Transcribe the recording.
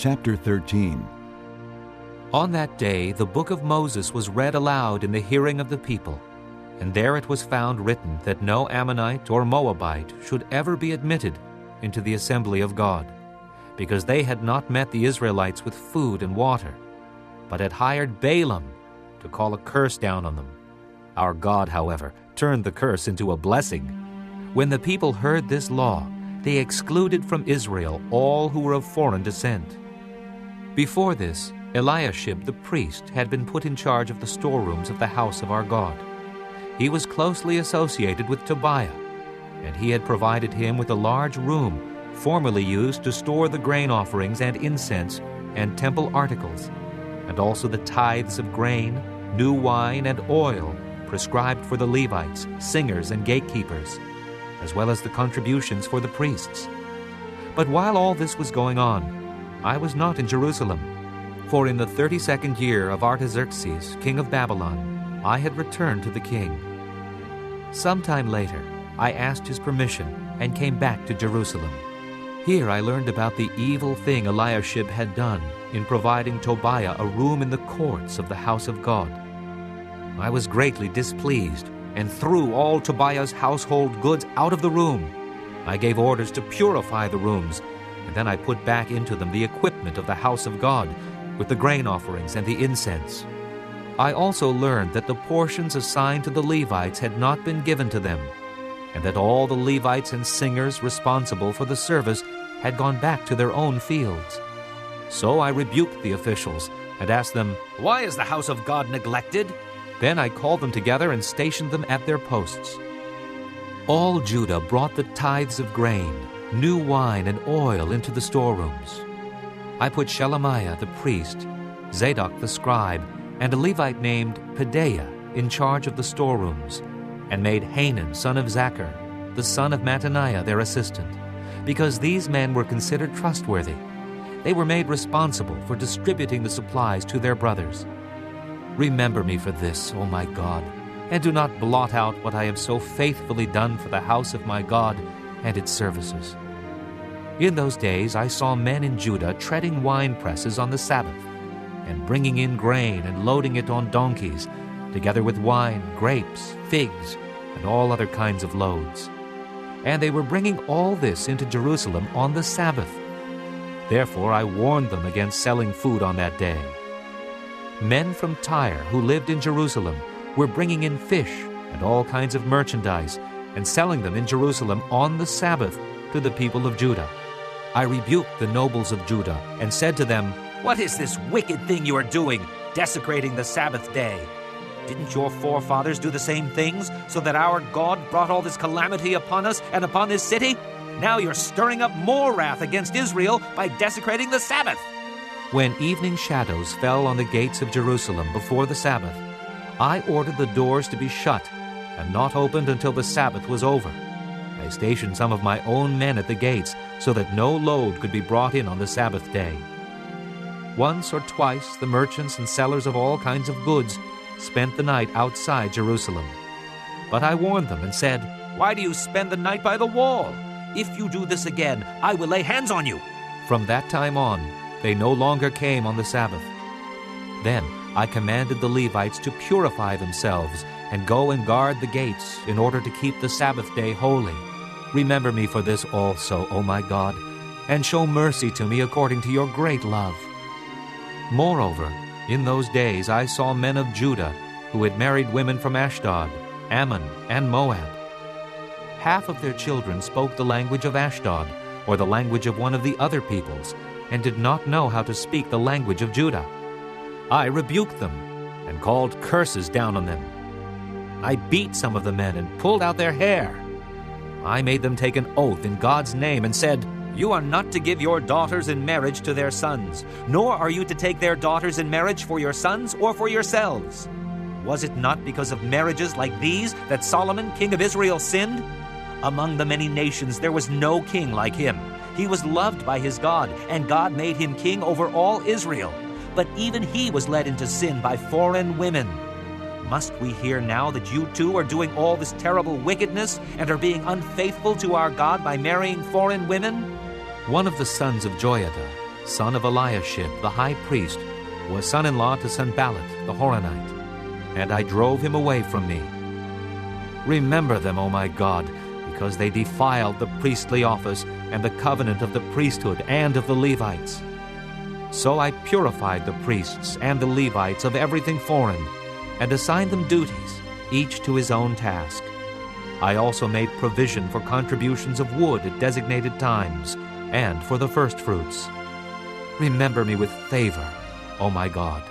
Chapter 13. On that day the book of Moses was read aloud in the hearing of the people, and there it was found written that no Ammonite or Moabite should ever be admitted into the assembly of God, because they had not met the Israelites with food and water, but had hired Balaam to call a curse down on them. Our God, however, turned the curse into a blessing. When the people heard this law, they excluded from Israel all who were of foreign descent. Before this, Eliashib the priest had been put in charge of the storerooms of the house of our God. He was closely associated with Tobiah, and he had provided him with a large room formerly used to store the grain offerings and incense and temple articles, and also the tithes of grain, new wine, and oil prescribed for the Levites, singers, and gatekeepers, as well as the contributions for the priests. But while all this was going on, I was not in Jerusalem, for in the 32nd year of Artaxerxes, king of Babylon, I had returned to the king. Sometime later, I asked his permission and came back to Jerusalem. Here I learned about the evil thing Eliashib had done in providing Tobiah a room in the courts of the house of God. I was greatly displeased and threw all Tobiah's household goods out of the room. I gave orders to purify the rooms, and then I put back into them the equipment of the house of God, with the grain offerings and the incense. I also learned that the portions assigned to the Levites had not been given to them, and that all the Levites and singers responsible for the service had gone back to their own fields. So I rebuked the officials and asked them, "Why is the house of God neglected?" Then I called them together and stationed them at their posts. All Judah brought the tithes of grain, new wine, and oil into the storerooms. I put Shelemiah the priest, Zadok the scribe, and a Levite named Pedaiah in charge of the storerooms, and made Hanan son of Zachar, the son of Mattaniah, their assistant, because these men were considered trustworthy. They were made responsible for distributing the supplies to their brothers. Remember me for this, O my God, and do not blot out what I have so faithfully done for the house of my God and its services. In those days I saw men in Judah treading wine presses on the Sabbath, and bringing in grain and loading it on donkeys, together with wine, grapes, figs, and all other kinds of loads. And they were bringing all this into Jerusalem on the Sabbath. Therefore I warned them against selling food on that day. Men from Tyre who lived in Jerusalem were bringing in fish and all kinds of merchandise and selling them in Jerusalem on the Sabbath to the people of Judah. I rebuked the nobles of Judah and said to them, "What is this wicked thing you are doing, desecrating the Sabbath day? Didn't your forefathers do the same things, so that our God brought all this calamity upon us and upon this city? Now you're stirring up more wrath against Israel by desecrating the Sabbath." When evening shadows fell on the gates of Jerusalem before the Sabbath, I ordered the doors to be shut and not opened until the Sabbath was over. I stationed some of my own men at the gates so that no load could be brought in on the Sabbath day. Once or twice the merchants and sellers of all kinds of goods spent the night outside Jerusalem. But I warned them and said, "Why do you spend the night by the wall? If you do this again, I will lay hands on you." From that time on, they no longer came on the Sabbath. Then I commanded the Levites to purify themselves and go and guard the gates in order to keep the Sabbath day holy. Remember me for this also, O my God, and show mercy to me according to your great love. Moreover, in those days I saw men of Judah who had married women from Ashdod, Ammon, and Moab. Half of their children spoke the language of Ashdod, or the language of one of the other peoples, and did not know how to speak the language of Judah. I rebuked them and called curses down on them. I beat some of the men and pulled out their hair. I made them take an oath in God's name and said, "You are not to give your daughters in marriage to their sons, nor are you to take their daughters in marriage for your sons or for yourselves." Was it not because of marriages like these that Solomon, king of Israel, sinned? Among the many nations there was no king like him. He was loved by his God, and God made him king over all Israel. But even he was led into sin by foreign women. Must we hear now that you too are doing all this terrible wickedness and are being unfaithful to our God by marrying foreign women? One of the sons of Joiada, son of Eliashib, the high priest, was son-in-law to Sanballat the Horonite, and I drove him away from me. Remember them, O my God, because they defiled the priestly office and the covenant of the priesthood and of the Levites. So I purified the priests and the Levites of everything foreign, and assigned them duties, each to his own task. I also made provision for contributions of wood at designated times, and for the firstfruits. Remember me with favor, O my God.